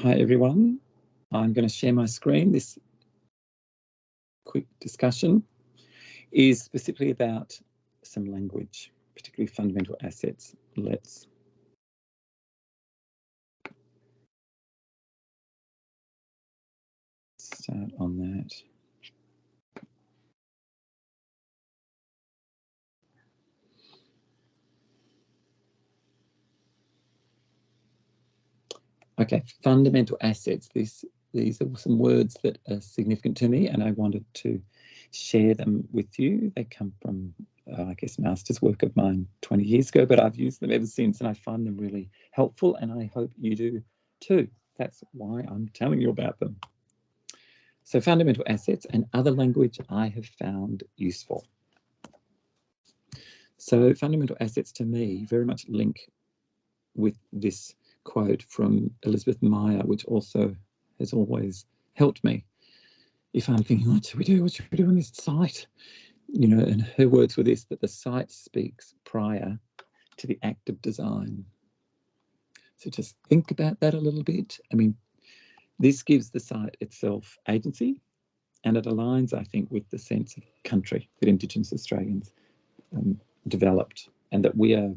Hi everyone, I'm going to share my screen. This quick discussion is specifically about some language, particularly fundamental assets. Let's start on that. Okay, fundamental assets. These are some words that are significant to me, and I wanted to share them with you. They come from, I guess, master's work of mine 20 years ago, but I've used them ever since, and I find them really helpful, and I hope you do too. That's why I'm telling you about them. So fundamental assets and other language I have found useful. So fundamental assets to me very much link with this quote from Elizabeth Meyer, which also has always helped me. If I'm thinking, what should we do? What should we do on this site? You know, and her words were this, that the site speaks prior to the act of design. So just think about that a little bit. I mean, this gives the site itself agency, and it aligns, I think, with the sense of country that Indigenous Australians developed, and that we are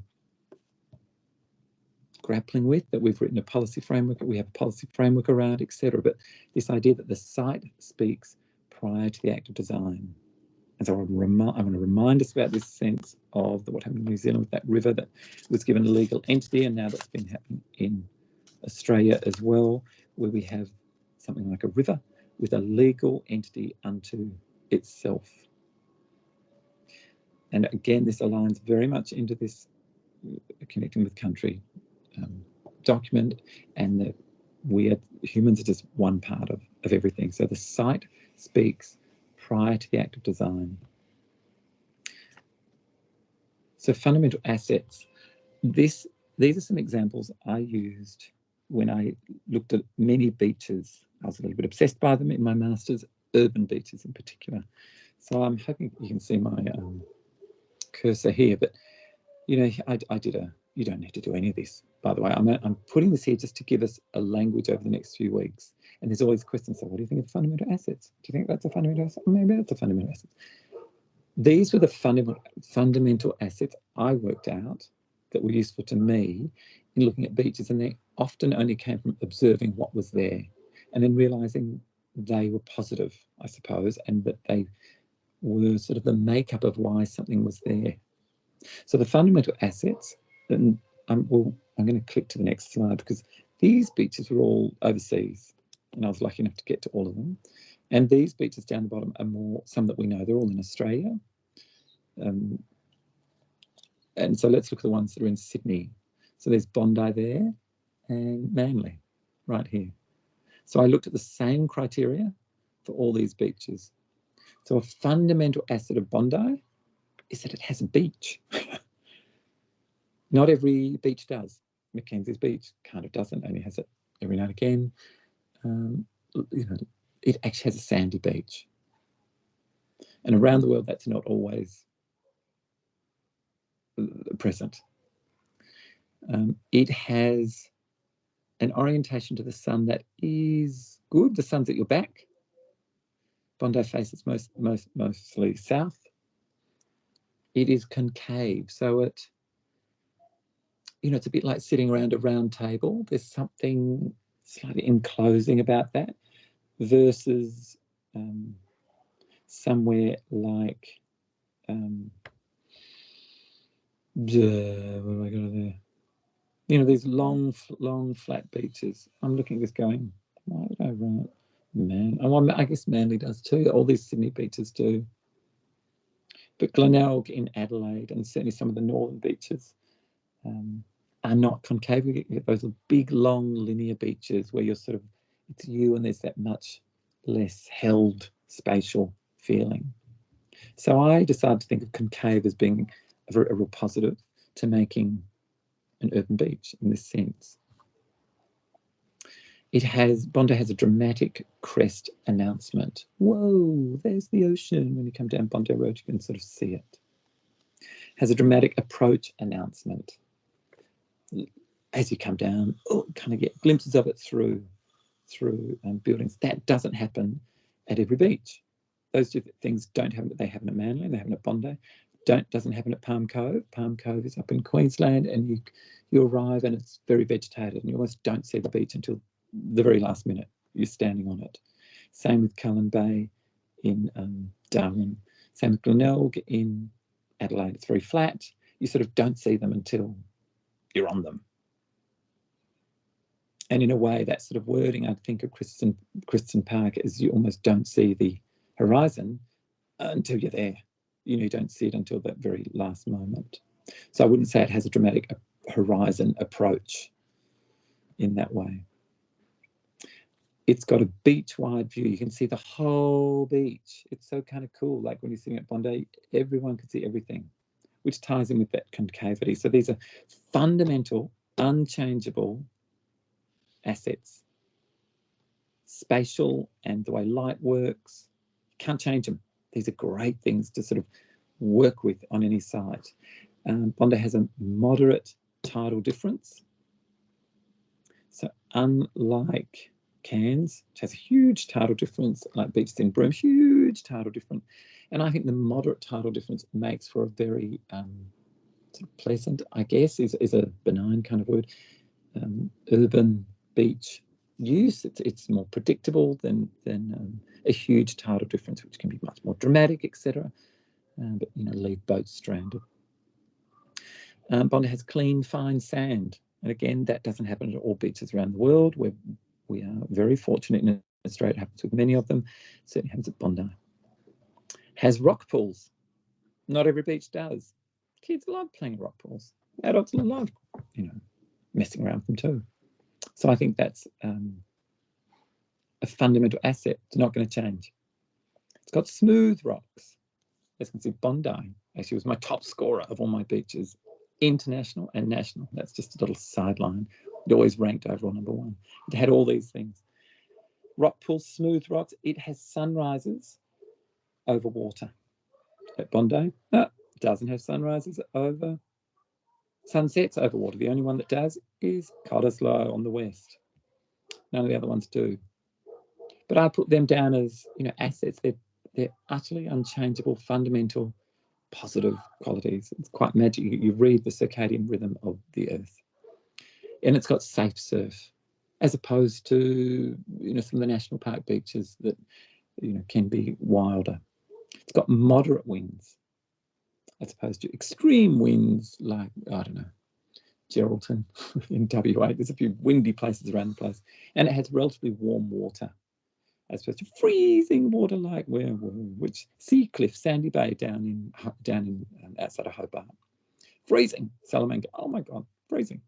grappling with, that we've written a policy framework, that we have a policy framework around, etc. But this idea that the site speaks prior to the act of design. And so I want to remind us about this sense of what happened in New Zealand with that river that was given a legal entity, and now that's been happening in Australia as well, where we have something like a river with a legal entity unto itself. And again, this aligns very much into this connecting with country document, and that humans are just one part of everything. So the site speaks prior to the act of design. So fundamental assets. These are some examples I used when I looked at many beaches. I was a little bit obsessed by them in my master's, urban beaches in particular. So I'm hoping you can see my cursor here, but you know, I did you don't need to do any of this, by the way. I'm putting this here just to give us a language over the next few weeks. And there's always questions, so what do you think of fundamental assets? Do you think that's a fundamental asset? Maybe that's a fundamental asset. These were the fundamental assets I worked out that were useful to me in looking at beaches, and they often only came from observing what was there and then realizing they were positive, I suppose, and that they were sort of the makeup of why something was there. So the fundamental assets, and I'm going to click to the next slide, because these beaches were all overseas, and I was lucky enough to get to all of them. And these beaches down the bottom are some that we know. They're all in Australia. And so let's look at the ones that are in Sydney. So there's Bondi there and Manly right here. So I looked at the same criteria for all these beaches. So a fundamental asset of Bondi is that it has a beach. Not every beach does. Mackenzie's Beach kind of doesn't, only has it every now and again. You know, it actually has a sandy beach. And around the world, that's not always present. It has an orientation to the sun that is good. The sun's at your back. Bondi faces mostly south. It is concave, so it, you know, it's a bit like sitting around a round table. There's something slightly enclosing about that, versus somewhere like what have I got there? You know, these long flat beaches. I'm looking at this going, why did I write Man? Oh, I guess Manly does too. All these Sydney beaches do. But Glenelg in Adelaide, and certainly some of the northern beaches, are not concave. You get those big, long, linear beaches where you're sort of, it's you, and there's that much less held spatial feeling. So I decided to think of concave as being a real positive to making an urban beach in this sense. Bondi has a dramatic crest announcement. Whoa, there's the ocean. When you come down Bondi Road, you can sort of see it. Has a dramatic approach announcement. As you come down, kind of get glimpses of it through through buildings. That doesn't happen at every beach. Those two things don't happen, but they happen at Manly and they happen at Bondi. Doesn't happen at Palm Cove. Palm Cove is up in Queensland, and you arrive and it's very vegetated, and you almost don't see the beach until the very last minute you're standing on it. Same with Cullen Bay in Darwin. Same with Glenelg in Adelaide. It's very flat. You sort of don't see them until you're on them. And in a way, that sort of wording, I think, of Christensen Park is you almost don't see the horizon until you're there. You don't see it until that very last moment. So I wouldn't say it has a dramatic horizon approach in that way. It's got a beach-wide view. You can see the whole beach. It's so kind of cool. Like when you're sitting at Bondi, everyone can see everything, which ties in with that concavity. So these are fundamental, unchangeable assets. Spatial and the way light works, you can't change them. These are great things to sort of work with on any site. Bondi has a moderate tidal difference. So unlike Cairns, which has a huge tidal difference, like beaches in Broome, huge tidal difference. And I think the moderate tidal difference makes for a very sort of pleasant, I guess, is a benign kind of word, urban beach use. It's more predictable than a huge tidal difference, which can be much more dramatic, etc. But leave boats stranded. Bondi has clean, fine sand, and again, that doesn't happen at all beaches around the world. We are very fortunate in Australia. It happens with many of them. It certainly happens at Bondi. Has rock pools. Not every beach does. Kids love playing rock pools. Adults love, messing around with them too. So I think that's a fundamental asset. It's not going to change. It's got smooth rocks. As you can see, Bondi actually was my top scorer of all my beaches, international and national. That's just a little sideline. It always ranked overall #1. It had all these things. Rock pools, smooth rocks. It has sunrises over water. At Bondi, doesn't have sunrises over sunsets over water. The only one that does is Cottesloe on the west. None of the other ones do. But I put them down as assets. They're utterly unchangeable, fundamental, positive qualities. It's quite magic. You read the circadian rhythm of the earth. And it's got safe surf, as opposed to some of the national park beaches that can be wilder. It's got moderate winds, as opposed to extreme winds like, I don't know, Geraldton in WA. There's a few windy places around the place. And it has relatively warm water, as opposed to freezing water like which Seacliff, Sandy Bay down in outside of Hobart. Freezing. Salamanca. Oh my God, freezing.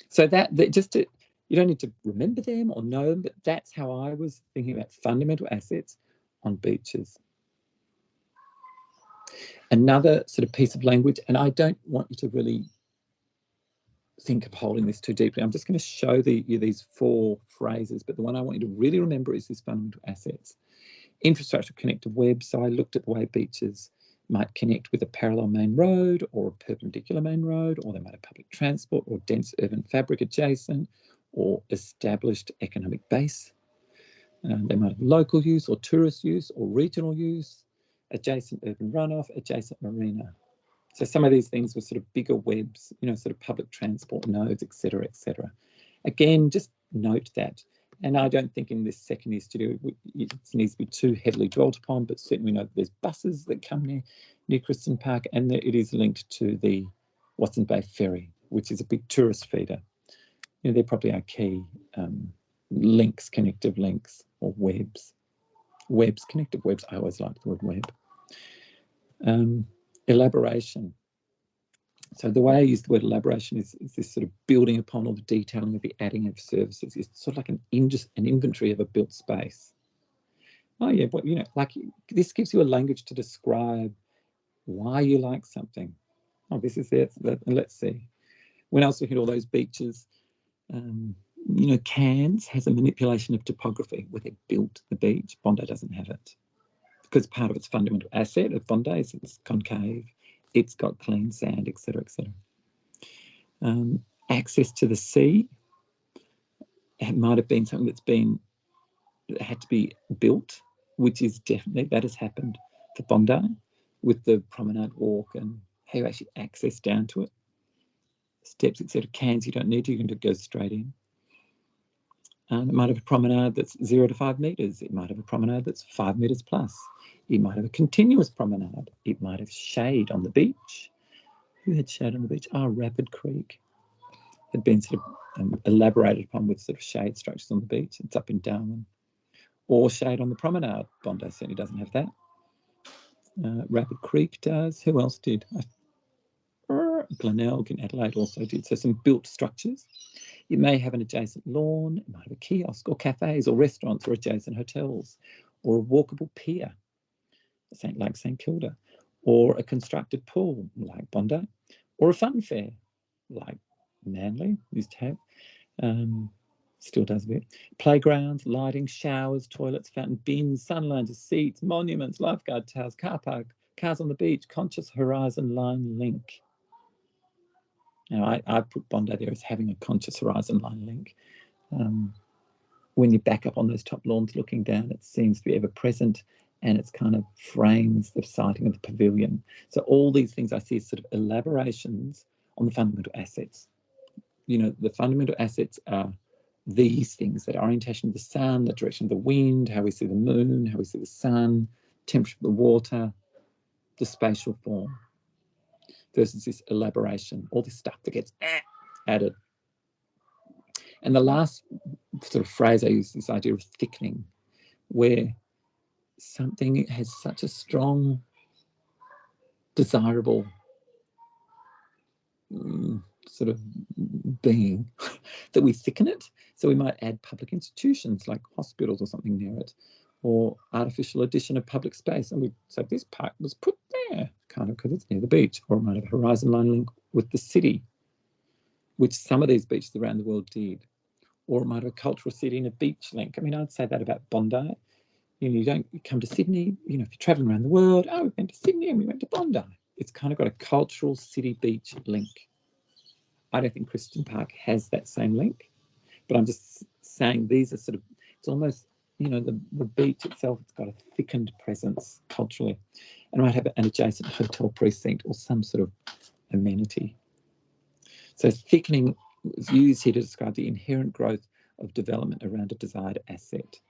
So that just to, you don't need to remember them or know them, but that's how I was thinking about fundamental assets on beaches. Another sort of piece of language, and I don't want you to really think of holding this too deeply. I'm just going to show you these 4 phrases, but the one I want you to really remember is this fundamental assets. Infrastructure connected web. So I looked at the way beaches might connect with a parallel main road or a perpendicular main road, or they might have public transport or dense urban fabric adjacent, or established economic base. They might have local use or tourist use or regional use, adjacent urban runoff, adjacent marina. So some of these things were sort of bigger webs, sort of public transport nodes, etc., etc. Again, just note that. And I don't think in this second year studio it needs to be too heavily dwelt upon, but certainly we know that there's buses that come near Christensen Park, and that it is linked to the Watson Bay Ferry, which is a big tourist feeder. They're probably our key links, connective links, or webs. Webs, connective webs. I always like the word web. Elaboration. So the way I use the word elaboration is this sort of building upon all the detailing of the adding of services. It's sort of like an inventory of a built space. Oh yeah, but like this gives you a language to describe why you like something. Oh, this is it. Let's see. When I was looking at all those beaches, Cairns has a manipulation of topography where they built the beach. Bondi doesn't have it, because part of its fundamental asset of Bondi is it's concave. It's got clean sand, etc., etc. Access to the sea. it might have been something that had to be built, which is definitely, that has happened for Bondi with the promenade walk and how you actually access down to it. Steps, etc. Cans you don't need to, you can just go straight in. It might have a promenade that's 0 to 5 metres. It might have a promenade that's 5 metres plus. It might have a continuous promenade. It might have shade on the beach. Who had shade on the beach? Rapid Creek had been sort of elaborated upon with sort of shade structures on the beach. It's up in Darwin. Or shade on the promenade. Bondi certainly doesn't have that. Rapid Creek does. Who else did? Glenelg in Adelaide also did. So some built structures. It may have an adjacent lawn. It might have a kiosk or cafes or restaurants or adjacent hotels or a walkable pier, like St Kilda, or a constructed pool like Bondi, or a fun fair like Manly used to have. Still does a bit. Playgrounds, lighting, showers, toilets, fountain, bins, sun lounges, seats, monuments, lifeguard towers, car park, cars on the beach, Conscious Horizon Line link. Now, I put Bondi there as having a Conscious Horizon Line link. When you back up on those top lawns looking down, it seems to be ever present, and it's kind of frames the siting of the pavilion. So all these things I see as sort of elaborations on the fundamental assets. You know, the fundamental assets are these things, that orientation of the sun, the direction of the wind, how we see the moon, how we see the sun, temperature of the water, the spatial form, versus this elaboration, all this stuff that gets added. And the last sort of phrase I use is this idea of thickening, where something has such a strong, desirable sort of being that we thicken it. So we might add public institutions like hospitals or something near it, or artificial addition of public space. And we say this park was put there, kind of because it's near the beach, or it might have a horizon line link with the city, which some of these beaches around the world did. Or it might have a cultural city and a beach link. I mean, I'd say that about Bondi. You know, you don't come to Sydney, you know, if you're traveling around the world, we went to Sydney and we went to Bondi. It's kind of got a cultural city beach link. I don't think Christian Park has that same link, but I'm just saying these are sort of, it's almost, you know, the beach itself, it's got a thickened presence culturally, and might have an adjacent hotel precinct or some sort of amenity. So thickening is used here to describe the inherent growth of development around a desired asset.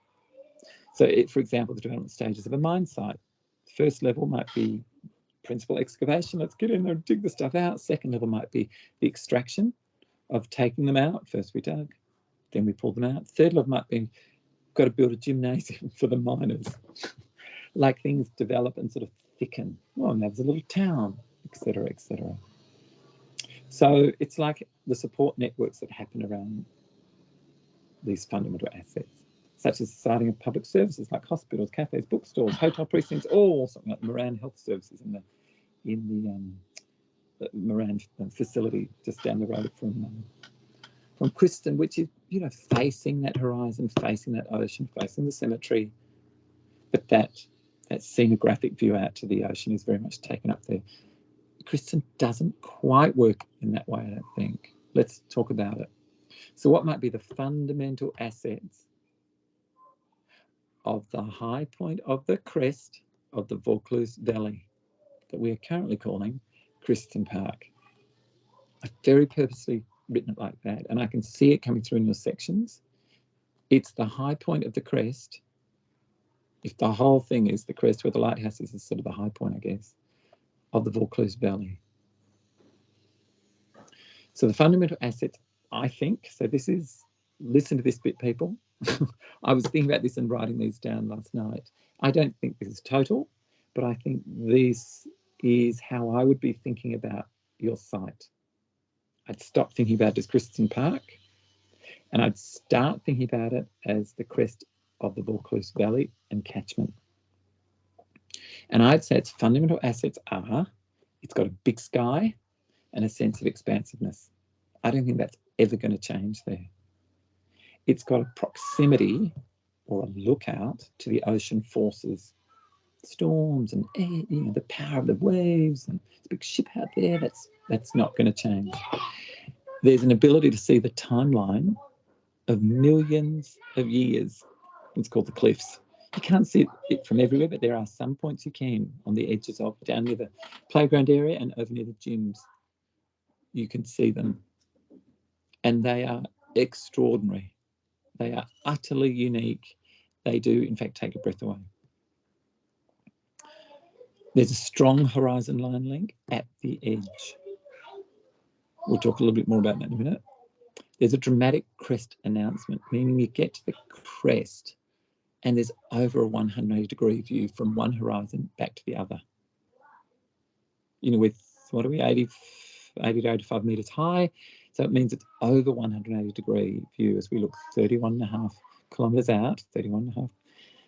So, for example, the development stages of a mine site. First level might be principal excavation, let's get in there and dig the stuff out. Second level might be the extraction of taking them out. First we dug, then we pulled them out. Third level might be, got to build a gymnasium for the miners. Like things develop and sort of thicken. Oh, and there's a little town, etc., etc. So it's like the support networks that happen around these fundamental assets, such as the siting of public services like hospitals, cafes, bookstores, hotel precincts, or something like Moran Health Services in the Moran facility just down the road from Kristen, which is, you know, facing that horizon, facing that ocean, facing the cemetery. But that scenographic view out to the ocean is very much taken up there. Kristen doesn't quite work in that way, I don't think. Let's talk about it. So what might be the fundamental assets of the high point of the crest of the Vaucluse Valley that we are currently calling Kristen Park? I've very purposely written it like that, and I can see it coming through in your sections. It's the high point of the crest. If the whole thing is the crest where the lighthouse is sort of the high point, I guess, of the Vaucluse Valley. So the fundamental assets, I think, so this is, listen to this bit, people. I was thinking about this and writing these down last night. I don't think this is total, but I think this is how I would be thinking about your site. I'd stop thinking about it as Kristen Park, and I'd start thinking about it as the crest of the Vaucluse Valley and catchment. And I'd say its fundamental assets are, it's got a big sky and a sense of expansiveness. I don't think that's ever going to change there. It's got a proximity or a lookout to the ocean forces, storms and air, you know, the power of the waves, and there's a big ship out there. That's not going to change. There's an ability to see the timeline of millions of years. It's called the cliffs. You can't see it from everywhere, but there are some points you can on the edges of, down near the playground area and over near the gyms. You can see them. And they are extraordinary. They are utterly unique. They do, in fact, take a breath away. There's a strong horizon line link at the edge. We'll talk a little bit more about that in a minute. There's a dramatic crest announcement, meaning you get to the crest and there's over a 180-degree view from one horizon back to the other. You know, with, what are we, 80 to 85 metres high. So it means it's over 180-degree view as we look 31.5 kilometres out, 31.5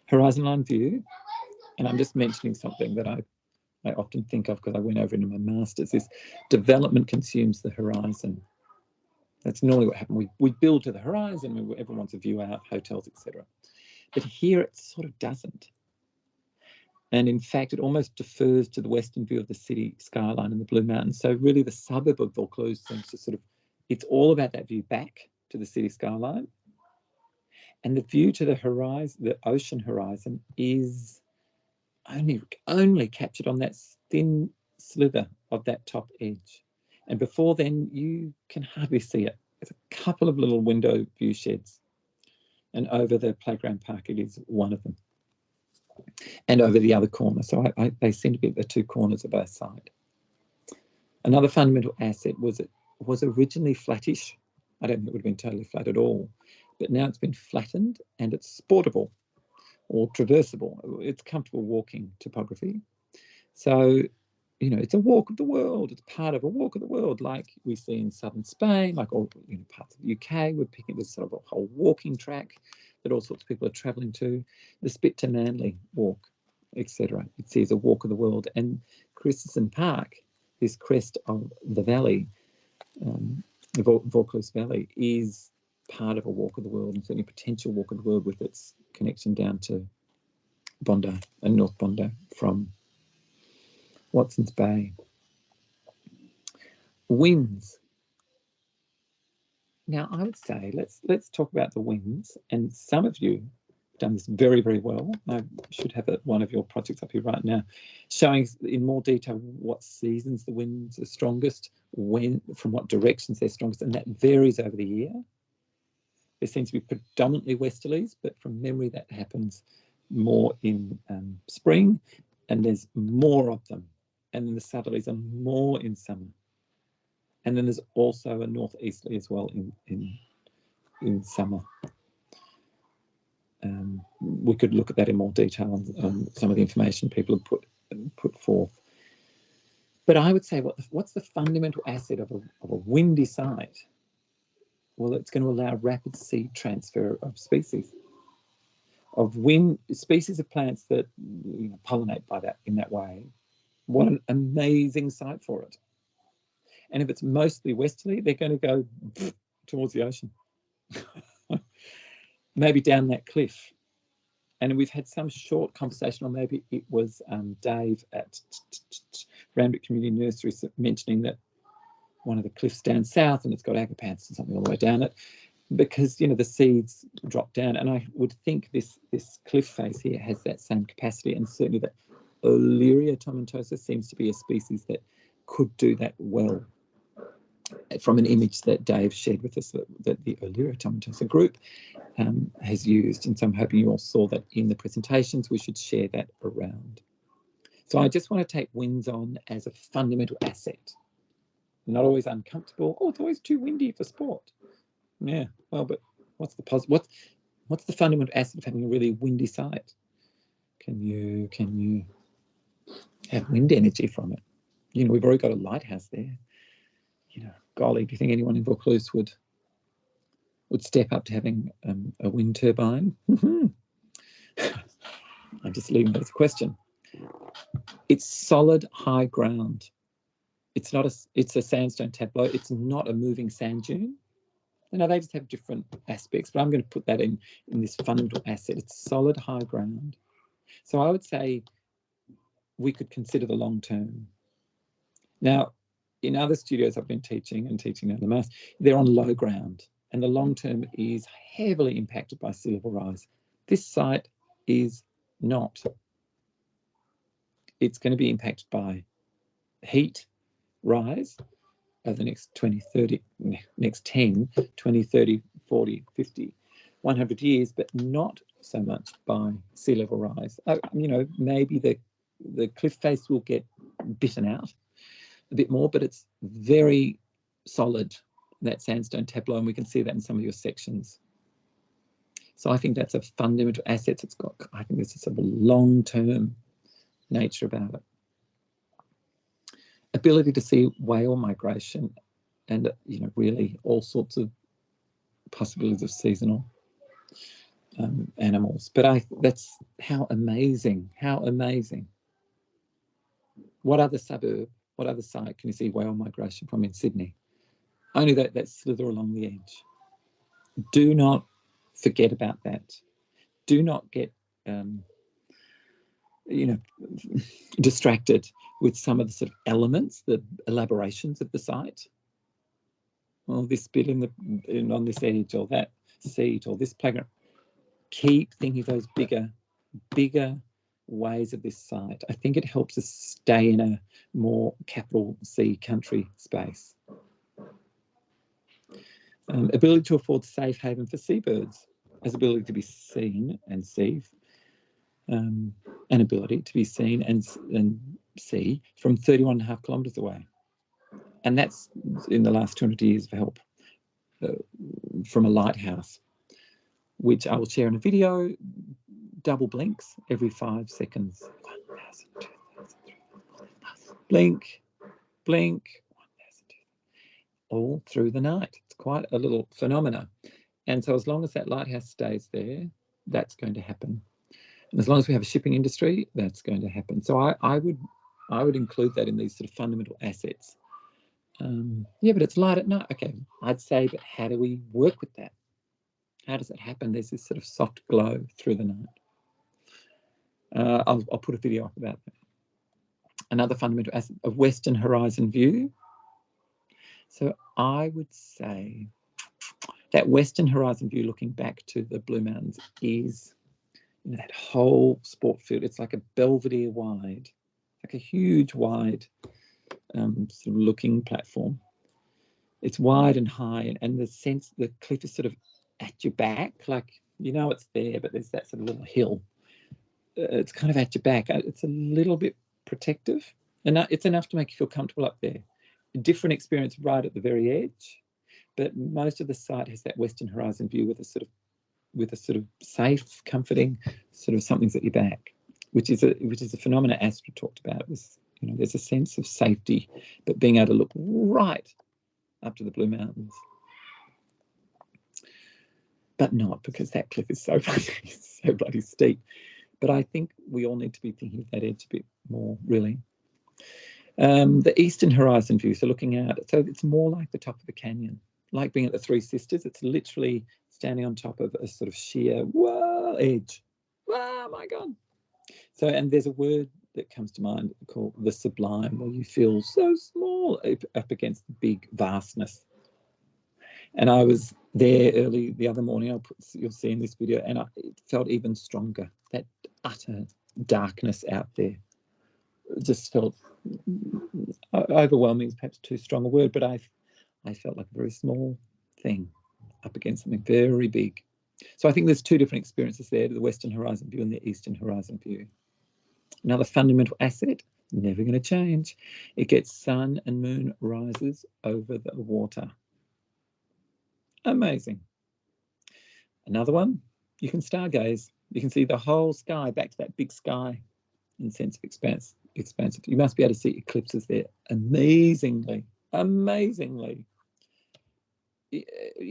horizon line view. And I'm just mentioning something that I often think of because I went over into my master's, is development consumes the horizon. That's normally what happens. We build to the horizon, everyone wants a view out, hotels, etc. But here it sort of doesn't. And in fact, it almost defers to the western view of the city skyline and the Blue Mountains. So really the suburb of Vaucluse seems to sort of, it's all about that view back to the city skyline. And the view to the horizon, the ocean horizon, is only captured on that thin slither of that top edge. And before then, you can hardly see it. There's a couple of little window view sheds. And over the playground park, it is one of them. And over the other corner. So they seem to be at the two corners of both sides. Another fundamental asset was it was originally flattish. I don't think it would have been totally flat at all. But now it's been flattened and it's sportable or traversable. It's comfortable walking topography. So, you know, it's a walk of the world. It's part of a walk of the world, like we see in southern Spain, like all, you know, parts of the UK. We're picking this sort of a whole walking track that all sorts of people are travelling to. The Spit to Manly walk, etc. It sees a walk of the world. And Christensen Park, this crest of the valley, the Vaucluse Valley, is part of a walk of the world, and certainly a potential walk of the world with its connection down to Bondi and North Bondi from Watson's Bay. Winds. Now, I would say let's talk about the winds, and some of you have done this very, very well. I should have one of your projects up here right now, showing in more detail what seasons the winds are strongest, when, from what directions they're strongest, and that varies over the year. There seems to be predominantly westerlies, but from memory that happens more in spring, and there's more of them. And then the southerlies are more in summer. And then there's also a northeasterly as well in summer. We could look at that in more detail on some of the information people have put forth. But I would say, what's the fundamental asset of a windy site? Well, it's going to allow rapid seed transfer of species, of species of plants that, you know, pollinate by that in that way. What an amazing site for it. And if it's mostly westerly, they're going to go towards the ocean, maybe down that cliff. And we've had some short conversation, or maybe it was Dave at Randwick Community Nursery mentioning that one of the cliffs down south, and it's got agapanths and something all the way down it, because, you know, the seeds drop down. And I would think this cliff face here has that same capacity, and certainly that Olearia tomentosa seems to be a species that could do that well. From an image that Dave shared with us that the Olearia tomentosa group has used. And so I'm hoping you all saw that in the presentations. We should share that around. So I just want to take winds on as a fundamental asset. Not always uncomfortable. Oh, it's always too windy for sport. Yeah, well, but what's the fundamental asset of having a really windy site? Can you have wind energy from it? You know, we've already got a lighthouse there. You know, golly, do you think anyone in Vaucluse would step up to having a wind turbine? I'm just leaving that as a question. It's solid high ground. It's a sandstone tableau. It's not a moving sand dune. You know, they just have different aspects, but I'm going to put that in this fundamental asset. It's solid high ground. So I would say we could consider the long term. Now, in other studios I've been teaching at the Mass, they're on low ground. and the long term is heavily impacted by sea level rise. This site is not. It's going to be impacted by heat rise over the next 20, 30, next 10, 20, 30, 40, 50, 100 years, but not so much by sea level rise. You know, maybe the cliff face will get bitten out a bit more, but it's very solid, that sandstone tableau, and we can see that in some of your sections. So I think that's a fundamental asset. It's got, I think there's a sort of a long-term nature about it. Ability to see whale migration and, you know, really all sorts of possibilities of seasonal animals. But that's how amazing, how amazing. What other suburb, what other site can you see whale migration from in Sydney? Only that slither along the edge. Do not forget about that. Do not get, you know, distracted with some of the sort of elements, the elaborations of the site. Well, this bit on this edge, or that seat, or this playground. Keep thinking of those bigger ways of this site. I think it helps us stay in a more capital C country space. Ability to afford safe haven for seabirds, as ability to be seen and see, an ability to be seen and see from 31.5 kilometres away. And that's in the last 200 years of help from a lighthouse, which I will share in a video. Double blinks every 5 seconds. 1,000, 2,000, 3,000. Blink, blink, 1,000, all through the night. It's quite a little phenomena. And so as long as that lighthouse stays there, that's going to happen. And as long as we have a shipping industry, that's going to happen. So I would include that in these sort of fundamental assets. Yeah, but it's light at night. Okay, I'd say, but how do we work with that? How does it happen? There's this sort of soft glow through the night. I'll put a video up about that. Another fundamental asset of Western Horizon view. So I would say that Western Horizon view, looking back to the Blue Mountains, is, you know, that whole sport field. It's like a Belvedere wide, like a huge wide sort of looking platform. It's wide and high, and the sense the cliff is sort of at your back, like, you know, it's there, but there's that sort of little hill. It's kind of at your back. It's a little bit protective, and it's enough to make you feel comfortable up there. A different experience right at the very edge, but most of the site has that Western Horizon view with a sort of safe, comforting sort of something's at your back, which is a phenomena Astra talked about. It was, you know, there's a sense of safety, but being able to look right up to the Blue Mountains. But not because that cliff is so bloody steep. But I think we all need to be thinking of that edge a bit more, really. The Eastern Horizon view, so looking out, so it's more like the top of a canyon, like being at the Three Sisters. It's literally standing on top of a sort of sheer, whoa, edge. Wow, my God. So, and there's a word that comes to mind called the sublime, where you feel so small up against the big vastness. And I was there early the other morning, you'll see in this video, and it felt even stronger, that utter darkness out there. It just felt overwhelming, is perhaps too strong a word, but I felt like a very small thing up against something very big. So I think there's two different experiences there, the Western Horizon view and the Eastern Horizon view. Another fundamental asset, never going to change. It gets sun and moon rises over the water. Amazing. Another one, you can stargaze. You can see the whole sky, back to that big sky and sense of expansive. You must be able to see eclipses there amazingly. You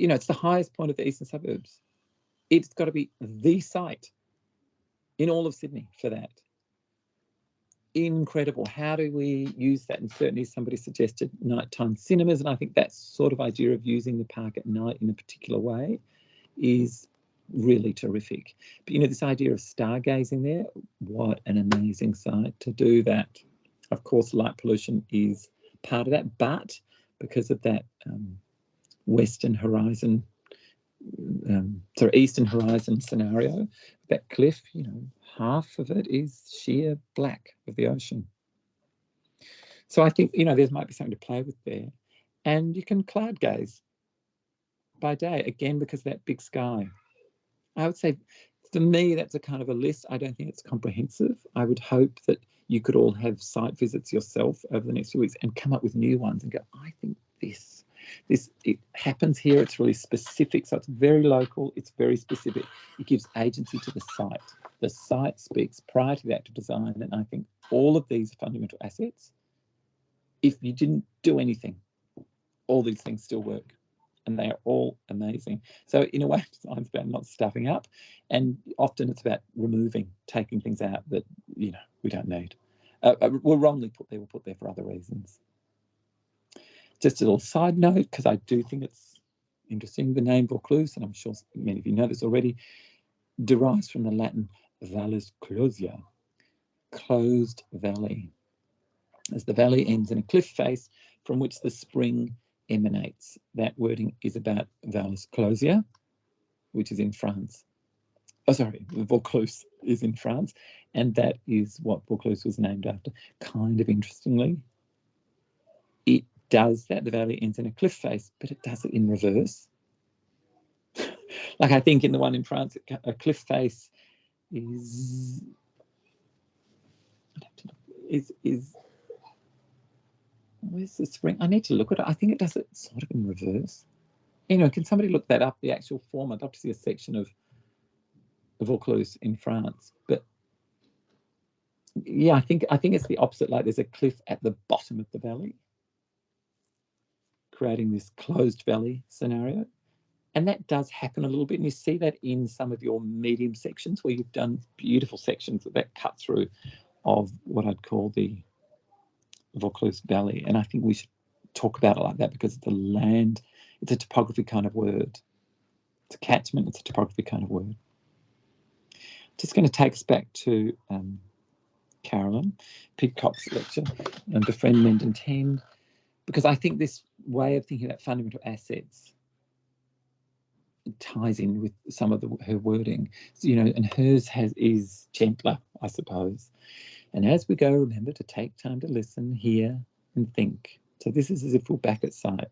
know, it's the highest point of the eastern suburbs. It's got to be the site in all of Sydney for that. Incredible. How do we use that? And certainly somebody suggested nighttime cinemas, and I think that sort of idea of using the park at night in a particular way is really terrific. But you know, this idea of stargazing there, what an amazing site to do that. Of course, light pollution is part of that, but because of that Western Horizon eastern horizon scenario, that cliff, you know, half of it is sheer black of the ocean. So I think, you know, there might be something to play with there. And you can cloud gaze by day, again, because of that big sky. I would say, for me, that's a kind of a list. I don't think it's comprehensive. I would hope that you could all have site visits yourself over the next few weeks and come up with new ones and go, I think this it happens here. It's really specific. So it's very local. It's very specific. It gives agency to the site. The site speaks prior to the act of design. And I think all of these fundamental assets, if you didn't do anything, all these things still work. And they are all amazing. So in a way, design's about not stuffing up, and often it's about removing, taking things out that, you know, we don't need. Were wrongly put there, were put there for other reasons. Just a little side note, because I do think it's interesting, the name Vaucluse, and I'm sure many of you know this already, derives from the Latin vallis closia, closed valley, as the valley ends in a cliff face from which the spring emanates. That wording is about Vallis Closia, which is in France. Oh, sorry, Vaucluse is in France, and that is what Vaucluse was named after. Kind of interestingly, it does that. The valley ends in a cliff face, but it does it in reverse. Like I think in the one in France, a cliff face is where's the spring? I need to look at it. I think it does it sort of in reverse. Anyway, can somebody look that up, the actual form? I'd love to see a section of Vaucluse in France. But yeah, I think it's the opposite. Like there's a cliff at the bottom of the valley, creating this closed valley scenario. And that does happen a little bit. And you see that in some of your medium sections where you've done beautiful sections that cut through of what I'd call the Vaucluse Valley. And I think we should talk about it like that, because it's a land, it's a topography kind of word. It's a catchment, it's a topography kind of word. Just going to take us back to Carolyn Pidcock's lecture and Befriend, Mend and Tend, because I think this way of thinking about fundamental assets ties in with some of her wording, you know, and hers is gentler, I suppose. And as we go, remember to take time to listen, hear, and think. So this is as if we're back at sight,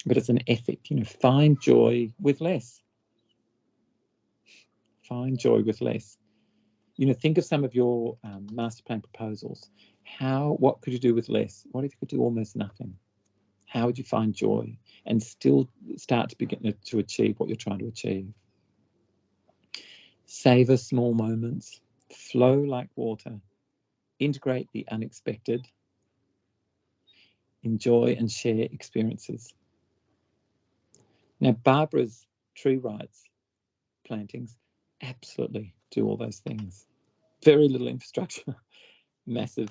but it's an ethic, you know, find joy with less. Find joy with less. You know, think of some of your master plan proposals. What could you do with less? What if you could do almost nothing? How would you find joy and still start to begin to achieve what you're trying to achieve? Savor small moments, flow like water, integrate the unexpected, enjoy and share experiences. Now, Barbara's tree rights plantings absolutely do all those things. Very little infrastructure, massive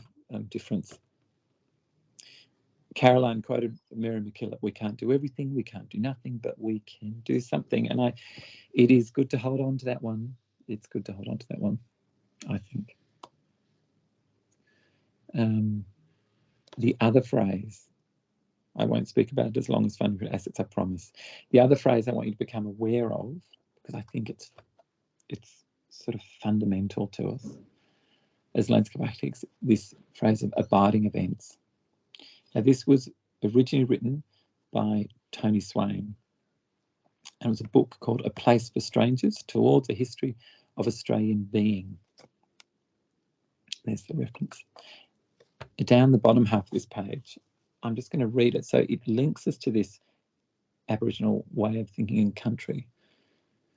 difference. Caroline quoted Mary McKillop, we can't do everything, we can't do nothing, but we can do something. And it is good to hold on to that one. It's good to hold on to that one, I think. The other phrase, I won't speak about it as long as fundamental assets, I promise. The other phrase I want you to become aware of, because I think it's sort of fundamental to us as landscape architects, this phrase of abiding events. Now, this was originally written by Tony Swain, and it was a book called A Place for Strangers, Towards a History of Australian Being. There's the reference. Down the bottom half of this page, I'm just going to read it. So it links us to this Aboriginal way of thinking in country.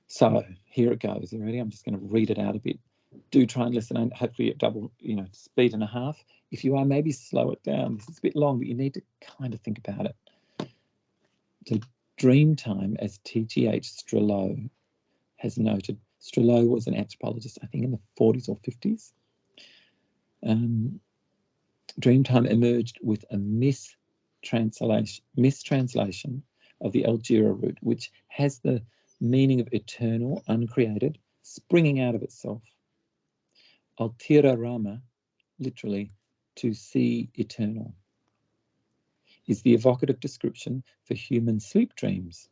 So here it goes. You ready? I'm just going to read it out a bit. Do try and listen, and hopefully at double, speed and a half. If you are, maybe slow it down. This is a bit long, but you need to kind of think about it. So Dreamtime, as T.G.H. Strellow has noted, Strellow was an anthropologist, I think in the 40s or 50s. Dreamtime emerged with a mistranslation of the Algira root, which has the meaning of eternal, uncreated, springing out of itself. Altira Rama, literally, to see eternal, is the evocative description for human sleep dreams.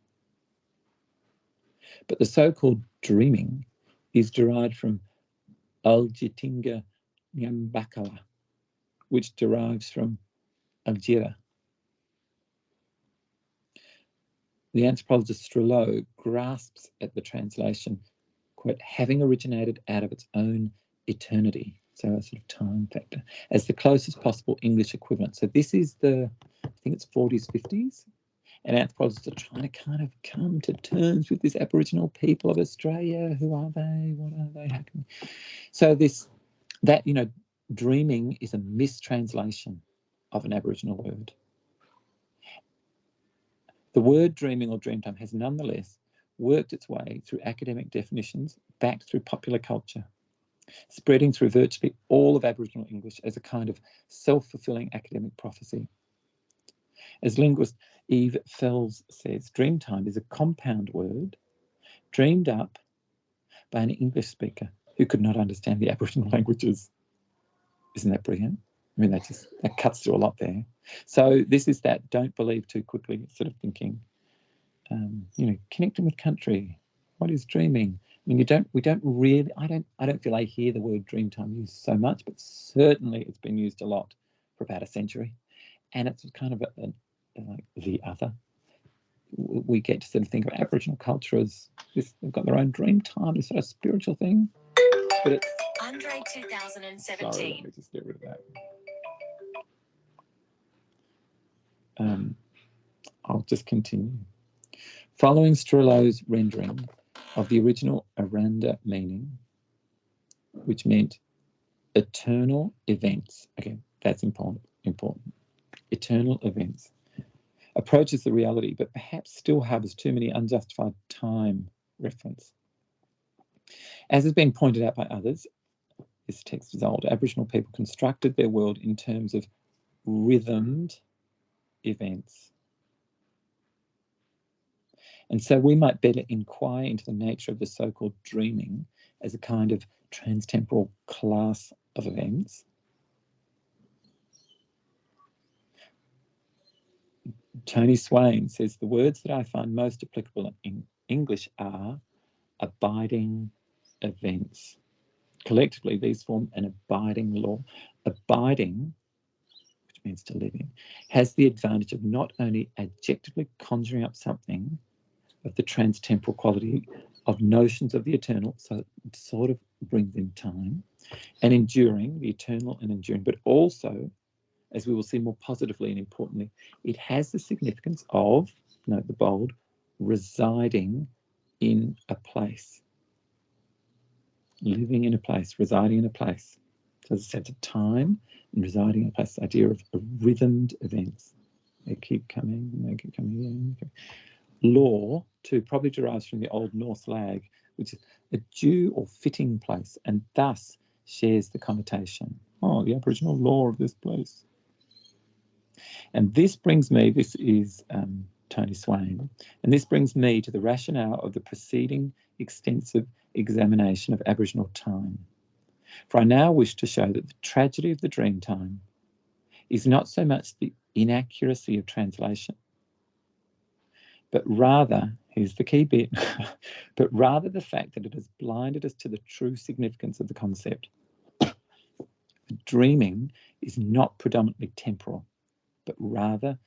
But the so-called dreaming is derived from Aljitinga Nyambakala, which derives from Algira. The anthropologist Strelot grasps at the translation, quote, having originated out of its own eternity, so a sort of time factor, as the closest possible English equivalent. So this is the, I think it's 40s, 50s, and anthropologists are trying to kind of come to terms with this Aboriginal people of Australia. Who are they? What are they? How can we? So that, you know, dreaming is a mistranslation of an Aboriginal word. The word dreaming or dreamtime has nonetheless worked its way through academic definitions, back through popular culture, spreading through virtually all of Aboriginal English as a kind of self-fulfilling academic prophecy. As linguist Eve Fells says, dreamtime is a compound word dreamed up by an English speaker who could not understand the Aboriginal languages. Isn't that brilliant? I mean, that cuts through a lot there. So this is that don't believe too quickly sort of thinking. You know, connecting with country. What is dreaming? I mean, we don't really. I don't feel I hear the word dreamtime used so much, but certainly it's been used a lot for about a century, and it's kind of like the other. We get to sort of think of Aboriginal culture as this. They've got their own dreamtime, this sort of spiritual thing, but it's Andre 2017. Sorry, let me just get rid of that. I'll just continue. Following Strelot's rendering of the original Aranda meaning, which meant eternal events. Okay, that's important. Eternal events. Approaches the reality, but perhaps still harbours too many unjustified time reference. As has been pointed out by others, this text is old. Aboriginal people constructed their world in terms of rhythmed events. And so we might better inquire into the nature of the so-called dreaming as a kind of transtemporal class of events. Tony Swain says the words that I find most applicable in English are abiding events. Collectively, these form an abiding law. Abiding, which means to live in, has the advantage of not only adjectively conjuring up something of the transtemporal quality of notions of the eternal, so it sort of brings in time, and enduring, the eternal and enduring, but also, as we will see more positively and importantly, it has the significance of, note the bold, residing in a place. Living in a place, residing in a place. So there's a sense of time and residing in a place, the idea of rhythmed events. They keep coming, they keep coming in. Okay. Law, too, probably derives from the Old Norse lag, which is a due or fitting place, and thus shares the connotation. Oh, the Aboriginal law of this place. And this brings me, this is Tony Swain, and this brings me to the rationale of the preceding extensive examination of Aboriginal time. For I now wish to show that the tragedy of the dream time is not so much the inaccuracy of translation, but rather, here's the key bit, but rather the fact that it has blinded us to the true significance of the concept. Dreaming is not predominantly temporal, but rather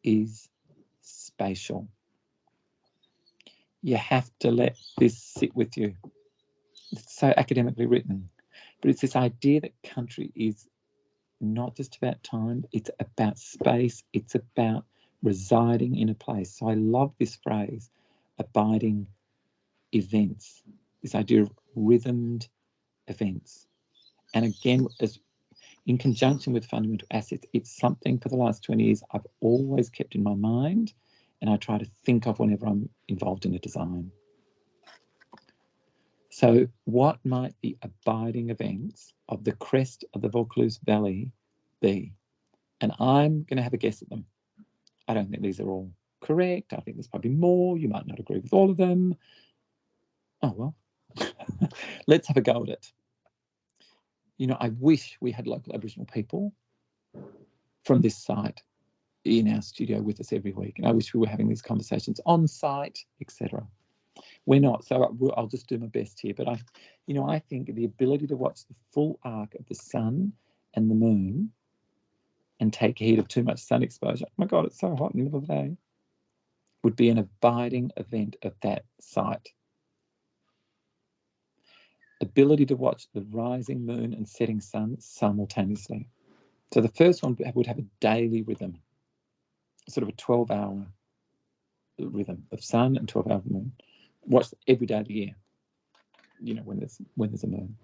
is spatial. You have to let this sit with you. It's so academically written, but it's this idea that country is not just about time, it's about space, it's about residing in a place. So I love this phrase, abiding events, this idea of rhythmed events. And again, as in conjunction with fundamental assets, it's something for the last 20 years I've always kept in my mind, and I try to think of whenever I'm involved in a design. So what might the abiding events of the crest of the Vaucluse Valley be? And I'm going to have a guess at them. I don't think these are all correct. I think there's probably more. You might not agree with all of them. Oh, well, let's have a go at it. You know, I wish we had local Aboriginal people from this site in our studio with us every week. And I wish we were having these conversations on site, etc. We're not, so I'll just do my best here. But I think the ability to watch the full arc of the sun and the moon and take heed of too much sun exposure, oh my God, it's so hot in the middle of the day, would be an abiding event of that site. Ability to watch the rising moon and setting sun simultaneously. So the first one would have a daily rhythm, sort of a 12-hour rhythm of sun and 12-hour moon. Watch every day of the year, when there's a moon.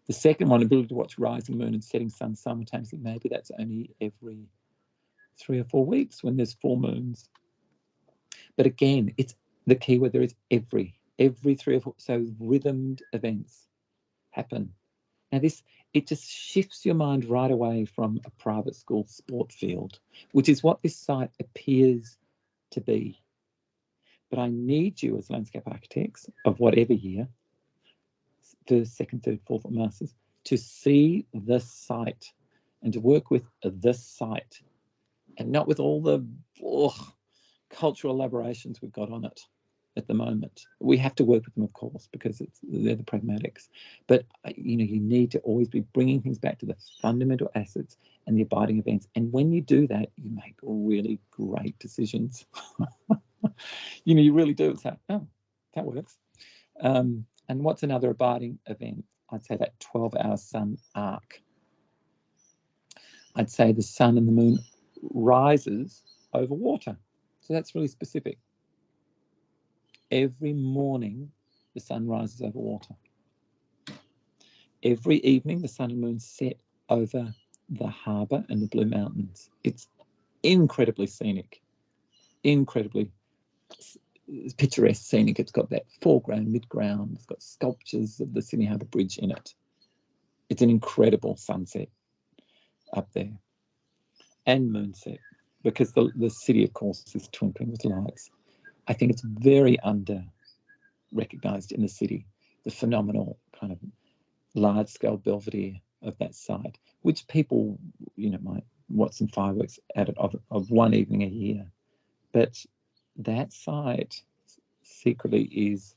The second one, ability to watch rising moon and setting sun simultaneously, maybe that's only every 3 or 4 weeks when there's full moons. But again, it's the key word there is every 3 or 4. So rhythmed events happen. Now it just shifts your mind right away from a private school sport field, which is what this site appears to be. But I need you as landscape architects of whatever year, first, second, third, fourth, or masters, to see the site and to work with the site and not with all the cultural elaborations we've got on it at the moment. We have to work with them, of course, because they're the pragmatics. But you need to always be bringing things back to the fundamental assets and the abiding events. And when you do that, you make really great decisions. You really do. It's like, oh, that works. And what's another abiding event? I'd say that 12-hour sun arc. I'd say the sun and the moon rises over water. So that's really specific. Every morning, the sun rises over water. Every evening, the sun and moon set over the harbour and the Blue Mountains. It's incredibly scenic, incredibly picturesque scenic. It's got that foreground, midground. It's got sculptures of the Sydney Harbour Bridge in it. It's an incredible sunset up there. And moonset, because the city, of course, is twinkling with lights. I think it's very under-recognised in the city, the phenomenal kind of large-scale belvedere of that site, which people, might watch some fireworks at it of one evening a year. But that site secretly is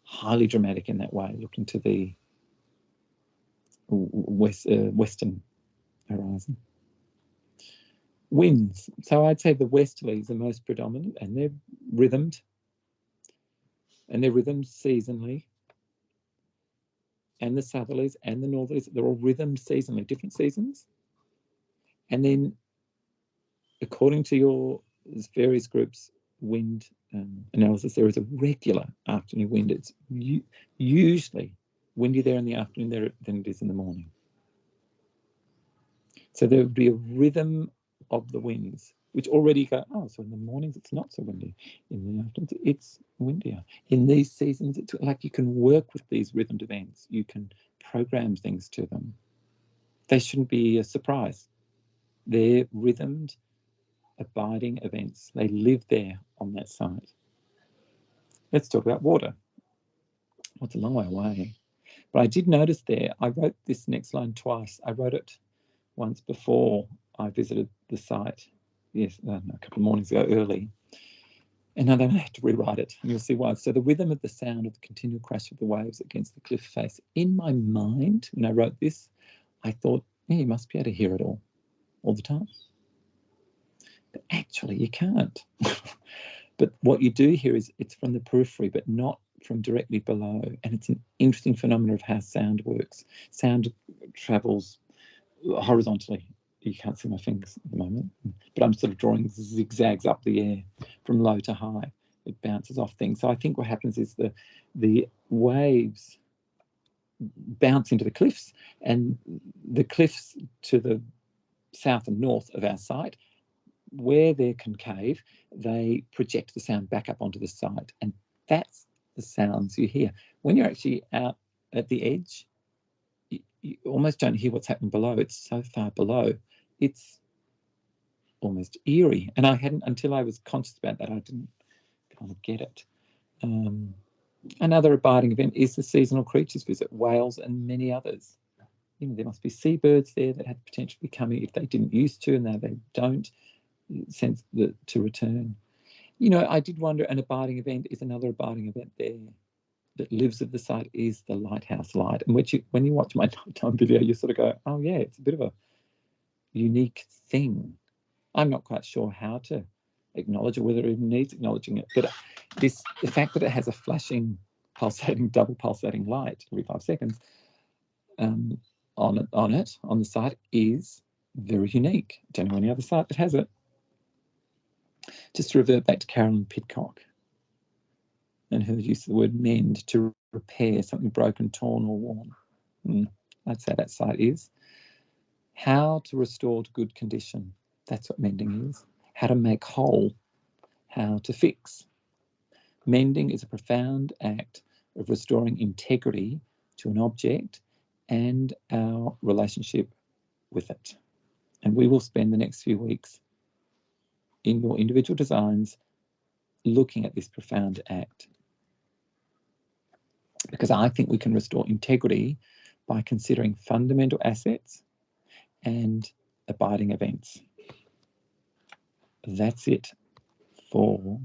highly dramatic in that way, looking to the western horizon. Winds. So I'd say the westerlies are most predominant, and they're rhythmed. And they're rhythmed seasonally. And the southerlies and the northerlies, they're all rhythmed seasonally, different seasons. And then, according to your various groups' wind analysis, there is a regular afternoon wind. It's usually windy there in the afternoon than it is in the morning. So there would be a rhythm of the winds, which already go, so in the mornings it's not so windy. In the afternoons it's windier. In these seasons, it's like you can work with these rhythmed events. You can program things to them. They shouldn't be a surprise. They're rhythmed, abiding events. They live there on that site. Let's talk about water. Well, it's a long way away. But I did notice there, I wrote this next line twice. I wrote it once before I visited the site, a couple of mornings ago early. And now I had to rewrite it, and you'll see why. So the rhythm of the sound of the continual crash of the waves against the cliff face. In my mind, when I wrote this, I thought, you must be able to hear it all the time. But actually, you can't. But what you do hear is it's from the periphery, but not from directly below. And it's an interesting phenomenon of how sound works. Sound travels horizontally. You can't see my fingers at the moment, but I'm sort of drawing zigzags up the air from low to high. It bounces off things. So I think what happens is the waves bounce into the cliffs, and the cliffs to the south and north of our site, where they're concave, they project the sound back up onto the site, and that's the sounds you hear. When you're actually out at the edge, you almost don't hear what's happening below. It's so far below. It's almost eerie. And I hadn't, until I was conscious about that, I didn't kind of get it. Another abiding event is the seasonal creatures visit, whales and many others. There must be seabirds there that have potentially coming if they didn't used to, and now they don't sense to return. You know, I did wonder, an abiding event is another abiding event there that lives of the site is the lighthouse light. And when you watch my nighttime video, you sort of go, oh yeah, it's a bit of a unique thing. I'm not quite sure how to acknowledge it, whether it even needs acknowledging it. But the fact that it has a flashing, pulsating, double pulsating light every 5 seconds on the site is very unique. Don't know any other site that has it. Just to revert back to Carolyn Pidcock and her use of the word mend, to repair something broken, torn, or worn. I'd say that site is. How to restore to good condition. That's what mending is. How to make whole. How to fix. Mending is a profound act of restoring integrity to an object and our relationship with it. And we will spend the next few weeks in your individual designs looking at this profound act, because I think we can restore integrity by considering fundamental assets and abiding events. That's it for